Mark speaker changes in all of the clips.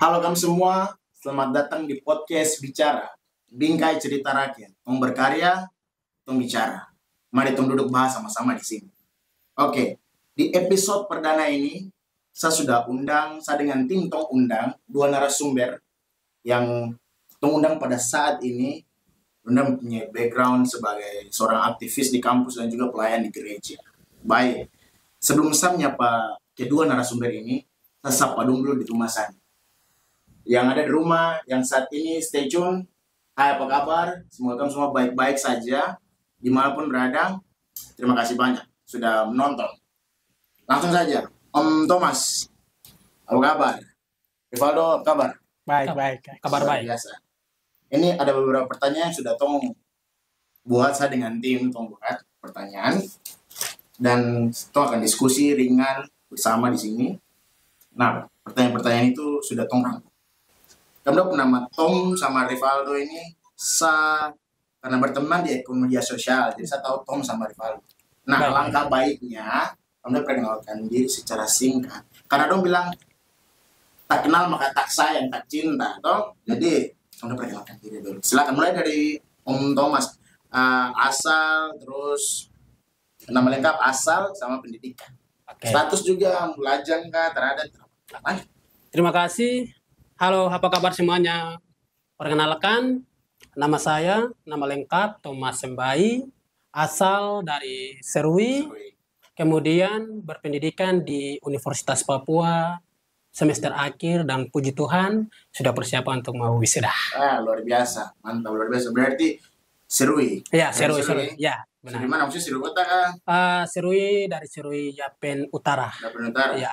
Speaker 1: Halo kamu semua, selamat datang di podcast Bicara, Bingkai Cerita Rakyat. Tong berkarya, tong bicara. Mari tong duduk bahas sama-sama di sini. Oke, di episode perdana ini, saya dengan tim tong undang dua narasumber yang tong undang pada saat ini. Undang punya background sebagai seorang aktivis di kampus dan juga pelayan di gereja. Baik, sebelum saya menyapa kedua narasumber ini, saya sapa dulu di rumah saya. Yang ada di rumah, yang saat ini stay tune. Hai, apa kabar? Semoga kamu semua baik-baik saja, dimanapun berada. Terima kasih banyak sudah menonton. Langsung saja, Om Thomas, apa kabar? Rivaldo, apa kabar?
Speaker 2: Baik. Kabar baik.
Speaker 1: Biasa. Ini ada beberapa pertanyaan yang sudah tong buat, saya dengan tim tong buat pertanyaan. Dan tong akan diskusi ringan bersama di sini. Nah, pertanyaan-pertanyaan itu sudah tong rangkum. Kamu nama Tom sama Rivaldo ini karena berteman di akun media sosial, jadi saya tahu Tom sama Rivaldo. Nah, langkah baiknya kamu perkenalkan diri secara singkat. Karena dong bilang tak kenal maka tak sayang, tak cinta, toh. Jadi kamu perkenalkan diri dulu. Silakan mulai dari Om Thomas. Asal, terus nama lengkap, asal sama pendidikan.
Speaker 2: Oke.
Speaker 1: Status juga melajang kah terhadap apa?
Speaker 2: Terima kasih. Halo, apa kabar semuanya? Perkenalkan, nama saya, nama lengkap Thomas Sembai, asal dari Serui, kemudian berpendidikan di Universitas Papua, semester akhir, dan puji Tuhan sudah persiapan untuk mau wisuda.
Speaker 1: Luar biasa, mantap, luar biasa. Berarti Serui.
Speaker 2: Ya, Serui. Ya, benar.
Speaker 1: Di mana maksudnya Serui kota kah?
Speaker 2: Serui dari Serui Yapen Utara.
Speaker 1: Yapen Utara.
Speaker 2: Ya.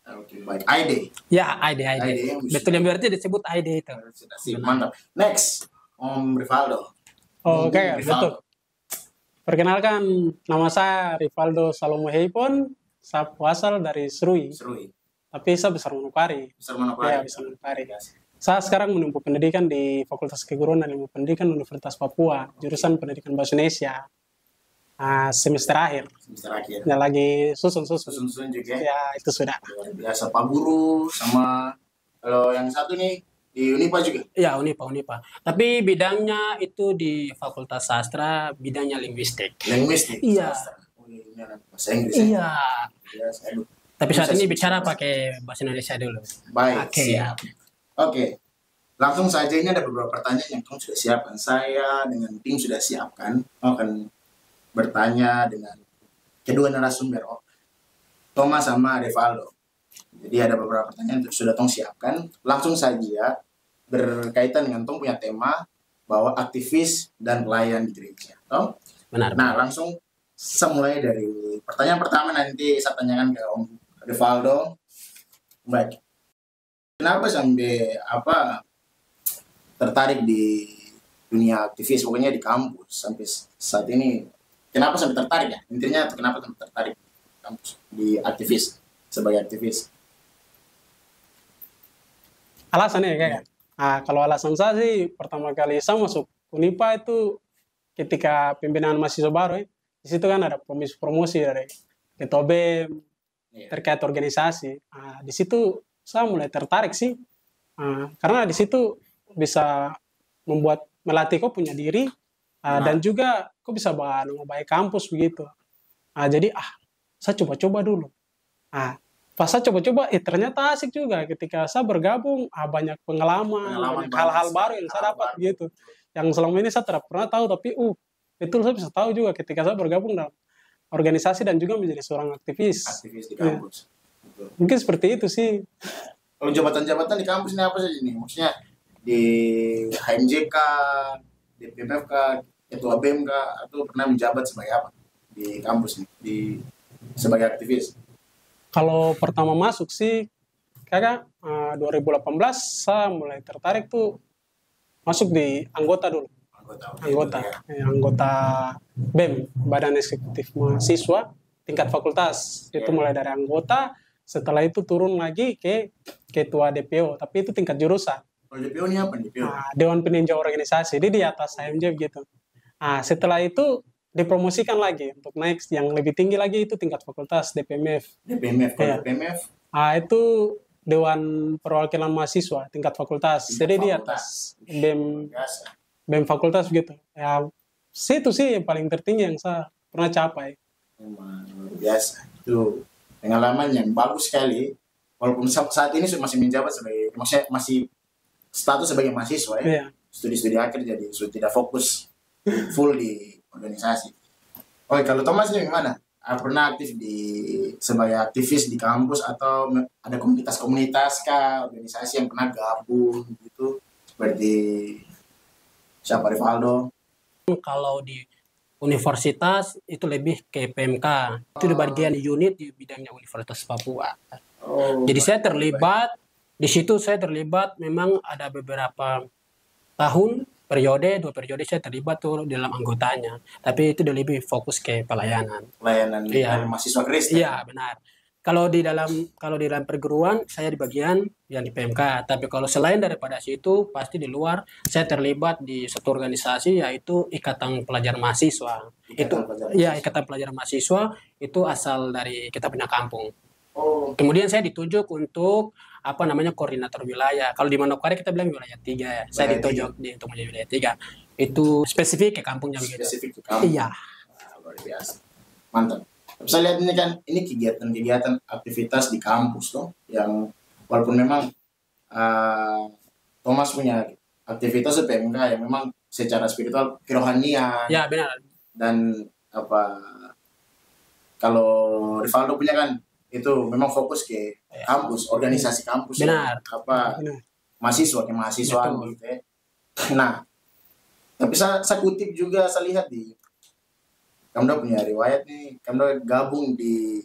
Speaker 1: Oke, baik. ID.
Speaker 2: Ya, ID. Betul, yang berarti disebut ID itu.
Speaker 1: Mantap. Next, Om Rivaldo.
Speaker 2: Oke, betul. Perkenalkan, nama saya Rivaldo Salomo Heipon. Saya asal dari Serui. Tapi saya besar Manokwari. Ya, besar Manokwari. Saya sekarang menempuh pendidikan di Fakultas Keguruan dan Ilmu Pendidikan Universitas Papua, jurusan Pendidikan Bahasa Indonesia. Semester akhir. Ya, lagi susun
Speaker 1: juga.
Speaker 2: Ya, itu sudah.
Speaker 1: Luar biasa, Pak Guru sama kalau yang satu nih di Unipa juga.
Speaker 2: Ya, Unipa. Tapi bidangnya itu di Fakultas Sastra, bidangnya linguistik. Iya.
Speaker 1: Bahasa Inggris.
Speaker 2: Iya. Tapi saat ini bicara pakai bahasa Indonesia dulu.
Speaker 1: Baik, siap. Oke. Langsung saja, ini ada beberapa pertanyaan yang kamu sudah siapkan. Saya dengan tim sudah siapkan. Akan bertanya dengan kedua narasumber, Thomas sama Rivaldo. Jadi ada beberapa pertanyaan yang sudah tong siapkan. Langsung saja berkaitan dengan tong punya tema bahwa aktivis dan pelayan di gereja.
Speaker 2: Benar.
Speaker 1: Nah, langsung saya mulai dari pertanyaan pertama, nanti saya tanyakan ke Om Rivaldo. Baik. Kenapa sampai tertarik di dunia aktivis, pokoknya di kampus sampai saat ini? Kenapa sampai tertarik ya? Intinya kenapa sampai tertarik di aktivis, sebagai aktivis?
Speaker 2: Alasannya kayak kalau alasan saya sih, pertama kali saya masuk Unipa itu ketika pimpinan mahasiswa baru, di situ kan ada promosi dari ketua BEM terkait organisasi. Di situ saya mulai tertarik sih, karena di situ bisa melatih kau punya diri. Dan juga kok bisa bawa nama baik kampus begitu. Jadi saya coba-coba dulu. Pas saya coba-coba, ternyata asik juga. Ketika saya bergabung, banyak pengalaman hal-hal baru yang saya dapat gitu. Yang selama ini saya tidak pernah tahu, tapi betul saya bisa tahu juga ketika saya bergabung dalam organisasi dan juga menjadi seorang aktivis.
Speaker 1: Aktivis di kampus.
Speaker 2: Ya. Mungkin seperti itu sih.
Speaker 1: Kalau jabatan-jabatan di kampus ini apa saja nih? Maksudnya di HMJK, di PMFK, ketua BEM kah, atau pernah menjabat sebagai apa di kampus nih, sebagai aktivis?
Speaker 2: Kalau pertama masuk sih, 2018 saya mulai tertarik tuh masuk di anggota dulu. Anggota BEM, Badan Eksekutif Mahasiswa tingkat fakultas. Itu mulai dari anggota, setelah itu turun lagi ke ketua DPO, tapi itu tingkat jurusan.
Speaker 1: Kalau DPO ini apa?
Speaker 2: Dewan Peninjau Organisasi, jadi di atas HMJ gitu. Setelah itu dipromosikan lagi untuk naik yang lebih tinggi lagi, itu tingkat fakultas DPMF.
Speaker 1: DPMF.
Speaker 2: Itu Dewan Perwakilan Mahasiswa tingkat fakultas.
Speaker 1: Tingkat
Speaker 2: Jadi di
Speaker 1: fakultas.
Speaker 2: atas BEM
Speaker 1: Biasa.
Speaker 2: BEM fakultas gitu. Ya, situ sih yang paling tertinggi yang saya pernah capai.
Speaker 1: Memang luar biasa. Itu pengalaman yang bagus sekali. Walaupun saat ini masih menjabat sebagai, maksudnya masih status sebagai mahasiswa ya.
Speaker 2: Iya.
Speaker 1: Studi-studi akhir jadi sudah tidak fokus full di organisasi. Oke, kalau Thomas ini gimana? Pernah aktif sebagai aktivis di kampus atau ada komunitas-komunitas kah, organisasi yang pernah gabung gitu seperti siapa, Rivaldo?
Speaker 3: Kalau di universitas itu lebih ke PMK, itu di bagian unit di bidangnya Universitas Papua. Jadi saya terlibat di situ, saya terlibat memang ada beberapa tahun, dua periode saya terlibat tuh dalam anggotanya. Tapi itu udah lebih fokus ke pelayanan.
Speaker 1: Pelayanan dari mahasiswa Kristen.
Speaker 3: Iya, benar. Kalau di dalam perguruan saya di bagian yang di PMK. Tapi kalau selain daripada situ pasti di luar saya terlibat di satu organisasi yaitu Ikatan Pelajar Mahasiswa. Ikatan Pelajar Mahasiswa itu asal dari kita punya kampung. Kemudian saya ditunjuk untuk koordinator wilayah. Kalau di Manokwari kita bilang wilayah 3 ya. Saya ditunjuk untuk menjadi wilayah 3. Itu spesifik ke kampungnya begitu.
Speaker 1: Spesifik ke kampung.
Speaker 3: Iya.
Speaker 1: Luar biasa. Mantap. Bisa lihat ini kan, ini kegiatan-kegiatan aktivitas di kampus loh, yang walaupun memang Thomas punya aktivitas PMK yang memang secara spiritual kerohanian.
Speaker 3: Ya, benar.
Speaker 1: Dan kalau Rivaldo punya kan itu memang fokus ke kampus, organisasi kampus.
Speaker 3: Benar.
Speaker 1: Mahasiswa ke mahasiswa gitu ya. Nah, tapi saya kutip juga, saya lihat di Kamda punya riwayat nih, Kamda gabung di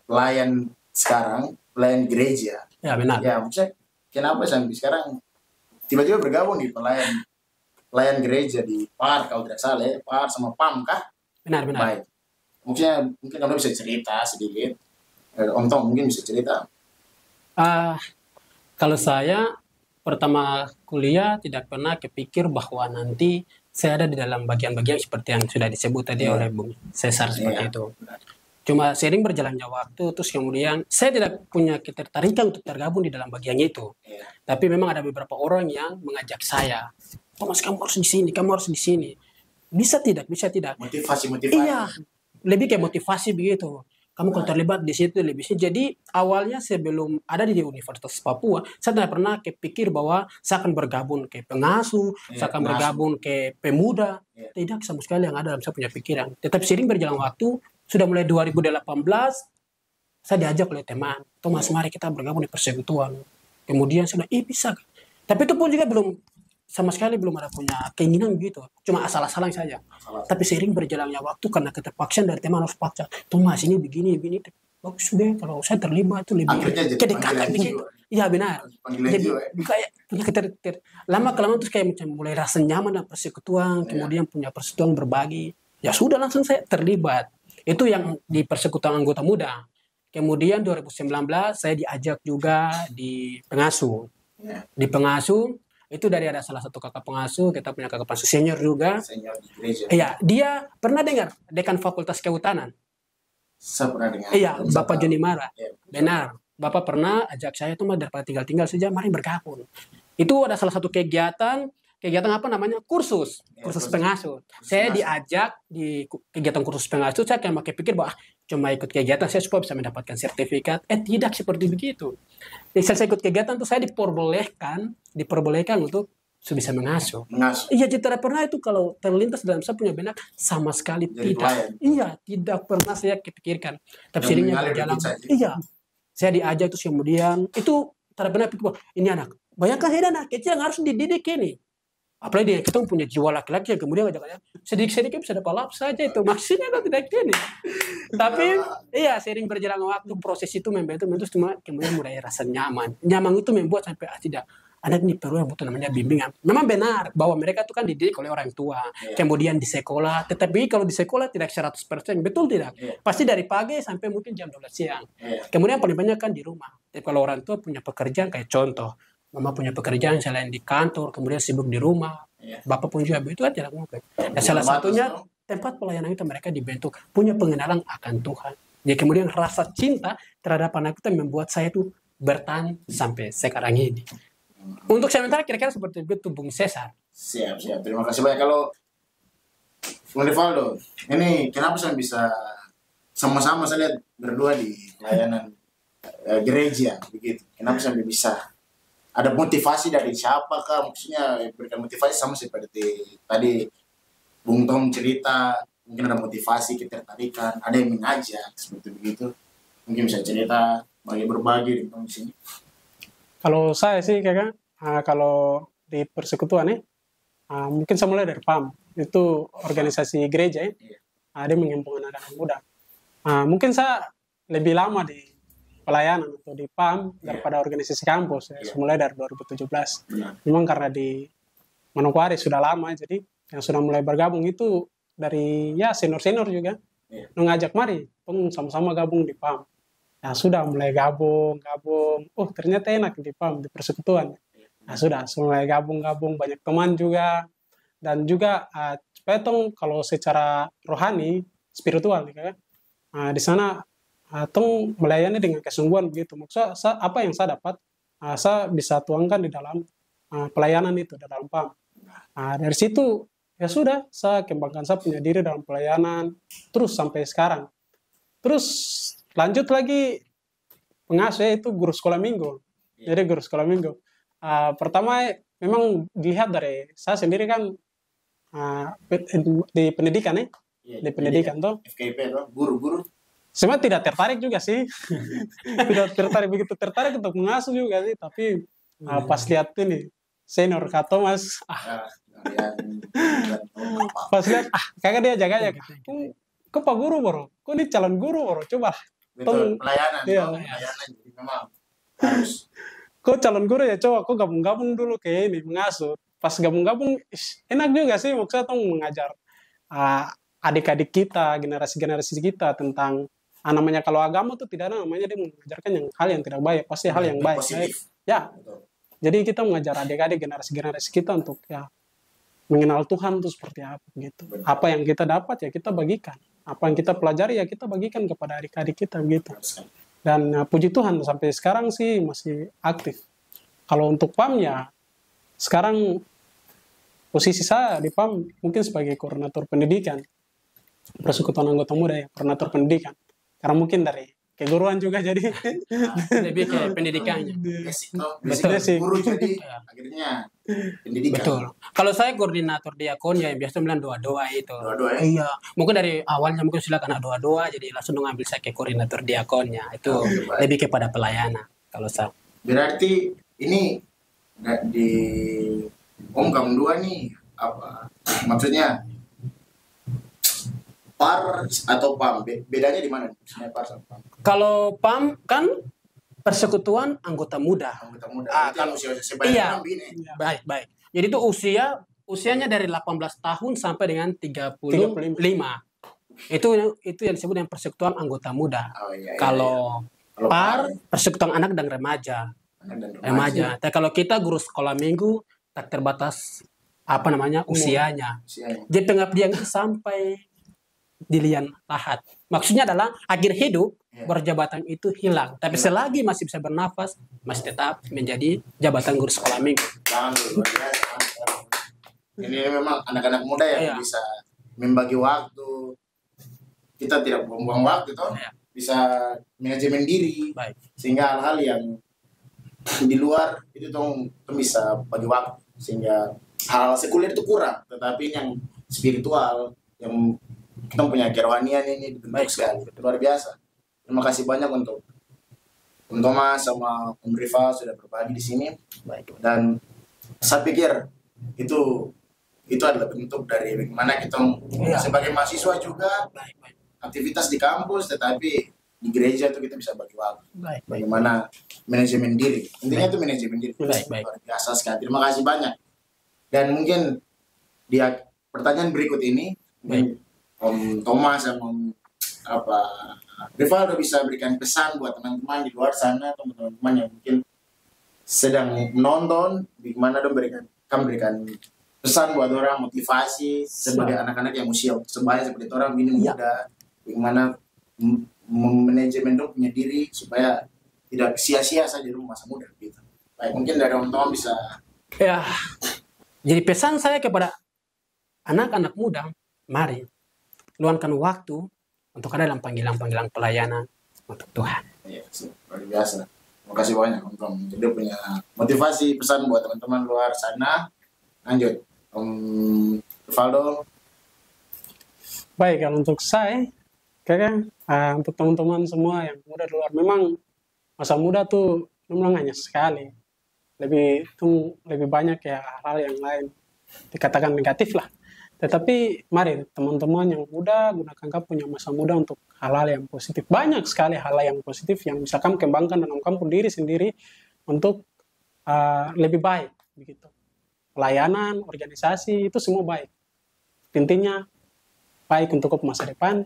Speaker 1: pelayan sekarang, pelayan gereja.
Speaker 3: Ya, benar.
Speaker 1: Ya, maksudnya kenapa sampai sekarang tiba-tiba bergabung di pelayan gereja di PAR, kalau tidak salah ya, PAR sama PAM kah?
Speaker 3: Benar.
Speaker 1: Baik. Mungkin Kamda bisa cerita sedikit. Om Tom mungkin bisa cerita.
Speaker 3: Kalau saya pertama kuliah tidak pernah kepikir bahwa nanti saya ada di dalam bagian-bagian seperti yang sudah disebut tadi oleh Bung Cesar seperti itu. Cuma sering berjalannya waktu, terus kemudian saya tidak punya ketertarikan untuk tergabung di dalam bagian itu. Tapi memang ada beberapa orang yang mengajak saya, Thomas kamu harus di sini, kamu harus di sini. Bisa tidak.
Speaker 1: Motivasi.
Speaker 3: Iya, lebih kayak motivasi begitu. Kamu kalau terlibat di situ lebih sih. Jadi awalnya sebelum ada di Universitas Papua, saya tidak pernah kepikir bahwa saya akan bergabung ke pengasuh, saya akan bergabung ke pemuda. Tidak sama sekali yang ada dalam saya punya pikiran. Tetapi sering berjalan waktu, sudah mulai 2018, saya diajak oleh teman, Thomas mari kita bergabung di persekutuan. Kemudian saya bilang, bisa. Tapi itu pun juga sama sekali belum ada punya keinginan gitu, cuma asal-asalan saja. Tapi sering berjalannya waktu karena keterpaksaan dari teman harus paksa, Thomas ini begini, bagus deh kalau saya terlibat itu lebih kedekatan begitu. Iya benar. Jadi kayak punya lama kelamaan terus kayak macam mulai rasa nyaman dan persekutuan, kemudian punya persekutuan berbagi. Ya sudah langsung saya terlibat. Itu yang di persekutuan anggota muda. Kemudian 2019 saya diajak juga di pengasuh. Di pengasuh itu dari ada salah satu kakak pengasuh, kita punya kakak pengasuh senior juga.
Speaker 1: Senior di gereja.
Speaker 3: Iya, dia pernah dengar dekan Fakultas Kehutanan.
Speaker 1: Saya pernah dengar.
Speaker 3: Iya, Bapak Joni Mara. Benar. Bapak pernah ajak saya tuh daripada tinggal saja, mari bergabung. Itu ada salah satu kegiatan kursus pengasuh. Saya diajak di kegiatan kursus pengasuh, saya kayak pakai pikir bahwa cuma ikut kegiatan saya supaya bisa mendapatkan sertifikat. Tidak seperti begitu. Saya ikut kegiatan tuh saya diperbolehkan untuk bisa mengasuh. Iya, tidak pernah itu kalau terlintas dalam saya punya benak sama sekali jadi tidak. Iya, tidak pernah saya kepikirkan. Tapi seringnya berjalan. Iya, saya diajak terus kemudian itu tidak pernah pikir bahwa ini anak. Bayangkan saya anak kecil yang harus dididik ini. Apalagi kita punya jiwa laki-laki yang kemudian ajak sedikit-sedikit bisa dapat lap saja itu maksudnya kan tidak gini. Tapi iya sering berjalan waktu proses itu membentuk cuma kemudian mulai rasa nyaman itu membuat sampai tidak anak ini perlu yang butuh namanya bimbingan. Memang benar bahwa mereka itu kan dididik oleh orang tua, kemudian di sekolah. Tetapi kalau di sekolah tidak 100%, betul tidak? Pasti dari pagi sampai mungkin jam 12 siang. Kemudian paling banyak kan di rumah. Tapi kalau orang tua punya pekerjaan kayak contoh, mama punya pekerjaan selain di kantor, kemudian sibuk di rumah. Bapak pun juga itu kan tidak mungkin. Dan salah satunya tempat pelayanan itu mereka dibentuk punya pengenalan akan Tuhan. Ya kemudian rasa cinta terhadap anak itu membuat saya itu bertahan sampai sekarang ini. Untuk sementara kira-kira seperti itu Bung Cesar.
Speaker 1: Siap, siap. Terima kasih banyak. Kalau Bung Rivaldo, ini kenapa saya bisa sama-sama saya lihat berdua di pelayanan gereja begitu. Kenapa saya bisa ada motivasi dari siapa kah? Maksudnya berikan motivasi sama seperti tadi Bung Tom cerita, mungkin ada motivasi, ketertarikan, ada yang mengajak seperti begitu. Mungkin bisa cerita, berbagi di sini.
Speaker 2: Kalau saya sih kakak, kalau di persekutuan mungkin saya mulai dari PAM, itu organisasi gereja ya. Dia menghimpun anak-anak muda. Mungkin saya lebih lama di pelayanan atau di PAM daripada organisasi kampus ya. Mulai dari 2017. Memang karena di Manokwari sudah lama, jadi yang sudah mulai bergabung itu dari ya senior-senior juga. Mengajak mari, sama-sama gabung di PAM. Nah sudah mulai gabung, oh ternyata enak di PAM, di persekutuan. Nah sudah mulai gabung, banyak teman juga. Dan juga supaya kalau secara rohani, spiritual kan, di sana tong melayani dengan kesungguhan begitu. Maksudnya apa yang saya dapat, saya bisa tuangkan di dalam pelayanan itu, di dalam PAM. Dari situ ya sudah, saya kembangkan saya punya diri dalam pelayanan, terus sampai sekarang. Terus lanjut lagi pengasuh itu guru sekolah minggu. Jadi guru sekolah minggu. Pertama memang dilihat dari saya sendiri kan di pendidikan di pendidikan tuh.
Speaker 1: FKIP tuh guru-guru.
Speaker 2: Sebenarnya tidak tertarik juga sih. Tidak tertarik begitu tertarik untuk mengasuh juga sih. Tapi pas lihat ini senior Kak Thomas. Pas lihat kakak dia jaga. Kok Pak Guru bro? Kok ini calon guru bro? Coba.
Speaker 1: Betul, pelayanan. Pelayanan jadi memang harus.
Speaker 2: Kok calon guru ya coba, kok gabung-gabung dulu kayak ini, mengasuh. Pas gabung-gabung, enak juga sih maksudnya mengajar adik-adik kita, generasi-generasi kita tentang namanya kalau agama tuh tidak ada namanya dia mengajarkan hal yang tidak baik, pasti hal yang baik. Ya. Betul. Jadi kita mengajar adik-adik generasi-generasi kita untuk ya mengenal Tuhan itu seperti apa gitu. Betul. Apa yang kita dapat ya kita bagikan. Apa yang kita pelajari ya kita bagikan kepada adik-adik kita gitu. Dan puji Tuhan sampai sekarang sih masih aktif. Kalau untuk PAM ya sekarang posisi saya di PAM mungkin sebagai koordinator pendidikan. Persekutuan anggota muda ya, koordinator pendidikan. Karena mungkin dari keguruan juga jadi
Speaker 3: lebih ke pendidikannya.
Speaker 1: Betul sih. Guru jadi akhirnya pendidikan.
Speaker 3: Betul. Kalau saya koordinator diakon ya yang biasa bilang doa-doa itu.
Speaker 1: Doa-doa ya?
Speaker 3: Iya. Mungkin dari awalnya mungkin sudah kena doa-doa jadi langsung mengambil saya ke koordinator diakonnya. Itu lebih kepada pelayanan kalau saya.
Speaker 1: Berarti ini di Kamu 2 nih apa? Maksudnya PAR atau PAM, bedanya di mana? PAR sama PAM.
Speaker 3: Kalau PAM kan persekutuan anggota muda.
Speaker 1: Anggota muda.
Speaker 3: Kalau
Speaker 1: usia
Speaker 3: iya, baik. Jadi itu usianya dari 18 tahun sampai dengan 35. Itu yang disebut dengan persekutuan anggota muda. Oh, iya. Kalau PAR persekutuan anak dan remaja. Remaja. Tapi kalau kita guru sekolah minggu tak terbatas usianya. Jadi pengabdian sampai dilian lahat. Maksudnya adalah akhir hidup berjabatan itu hilang. Tapi selagi masih bisa bernafas, masih tetap menjadi jabatan guru sekolah minggu.
Speaker 1: Ini memang anak-anak muda yang bisa membagi waktu. Kita tidak buang-buang waktu toh. Bisa manajemen diri.
Speaker 3: Baik.
Speaker 1: Sehingga hal-hal yang di luar itu bisa bagi waktu. Sehingga hal sekuler itu kurang. Tetapi yang spiritual yang kita punya kerohanian ini dibentuk sekali, luar biasa. Terima kasih banyak untuk Om Thomas sama Om Rival sudah berbagi di sini. Dan saya pikir itu adalah bentuk dari bagaimana kita sebagai mahasiswa juga aktivitas di kampus, tetapi di gereja itu kita bisa bagi waktu. Bagaimana manajemen diri. Intinya itu manajemen diri. Luar biasa sekali. Terima kasih banyak. Dan mungkin di pertanyaan berikut ini Om Thomas sama Rivaldo bisa berikan pesan buat teman-teman di luar sana atau teman-teman yang mungkin sedang menonton, bagaimana dong berikan pesan buat orang, motivasi sebagai anak-anak yang usia sebaya seperti orang ini muda, bagaimana manajemen dong punya diri supaya tidak sia-sia saja di masa muda gitu. Baik, mungkin dari teman-teman bisa.
Speaker 3: Ya, jadi pesan saya kepada anak-anak muda, mari luangkan waktu untuk ada dalam panggilan-panggilan pelayanan untuk Tuhan.
Speaker 1: Iya, luar biasa. Terima kasih banyak Om. Jadi punya motivasi pesan buat teman-teman luar sana. Lanjut, Om Rivaldo.
Speaker 2: Baik, kalau untuk saya, kayaknya untuk teman-teman semua yang muda di luar, memang masa muda tuh memang hanya sekali. Lebih banyak ya hal yang lain dikatakan negatif lah. Tetapi mari teman-teman yang muda gunakan kamu punya masa muda untuk hal-hal yang positif. Banyak sekali hal yang positif yang bisa kamu kembangkan dalam kamu diri sendiri untuk lebih baik begitu. Pelayanan, organisasi itu semua baik. Intinya baik untuk masa depan.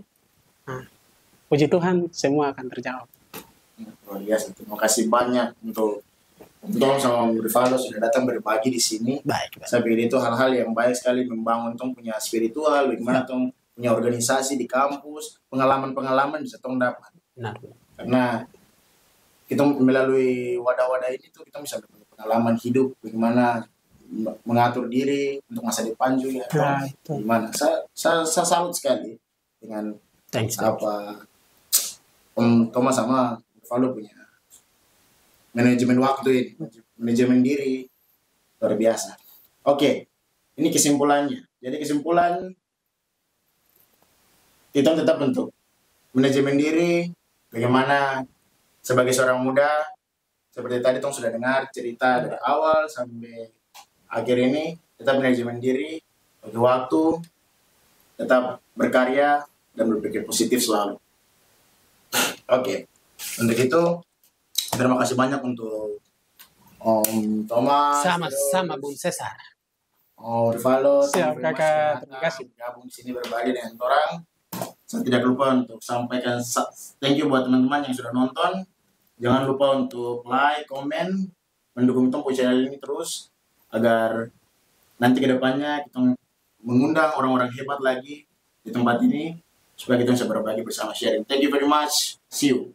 Speaker 2: Nah, puji Tuhan semua akan terjawab.
Speaker 1: Luar biasa. Terima kasih banyak untuk sama Rivaldo sudah datang berbagi di sini.
Speaker 3: Baik.
Speaker 1: Saya pikir itu hal-hal yang baik sekali membangun tong punya spiritual, bagaimana tong punya organisasi di kampus, pengalaman-pengalaman bisa tong dapat.
Speaker 3: Benar.
Speaker 1: Karena kita melalui wadah-wadah ini tuh kita bisa dapat pengalaman hidup, bagaimana mengatur diri untuk masa depan juga. Gimana? Saya salut sekali dengan apa Om Thomas sama Rivaldo punya manajemen waktu ini, manajemen diri, luar biasa. Oke, ini kesimpulannya. Jadi kesimpulan, kita tetap untuk manajemen diri, bagaimana sebagai seorang muda, seperti tadi Tong sudah dengar cerita dari awal sampai akhir ini, tetap manajemen diri, bagi waktu, tetap berkarya, dan berpikir positif selalu. Oke, untuk itu, terima kasih banyak untuk Om Thomas.
Speaker 3: Sama-sama Bung Cesar.
Speaker 1: Om Rivaldo.
Speaker 2: Siap kakak, terima kasih.
Speaker 1: Gabung di sini berbagi dengan orang. Saya tidak lupa untuk sampaikan thank you buat teman-teman yang sudah nonton. Jangan lupa untuk like, komen, mendukung Tong channel ini terus agar nanti ke depannya kita mengundang orang-orang hebat lagi di tempat ini supaya kita bisa berbagi bersama sharing. Thank you very much. See you.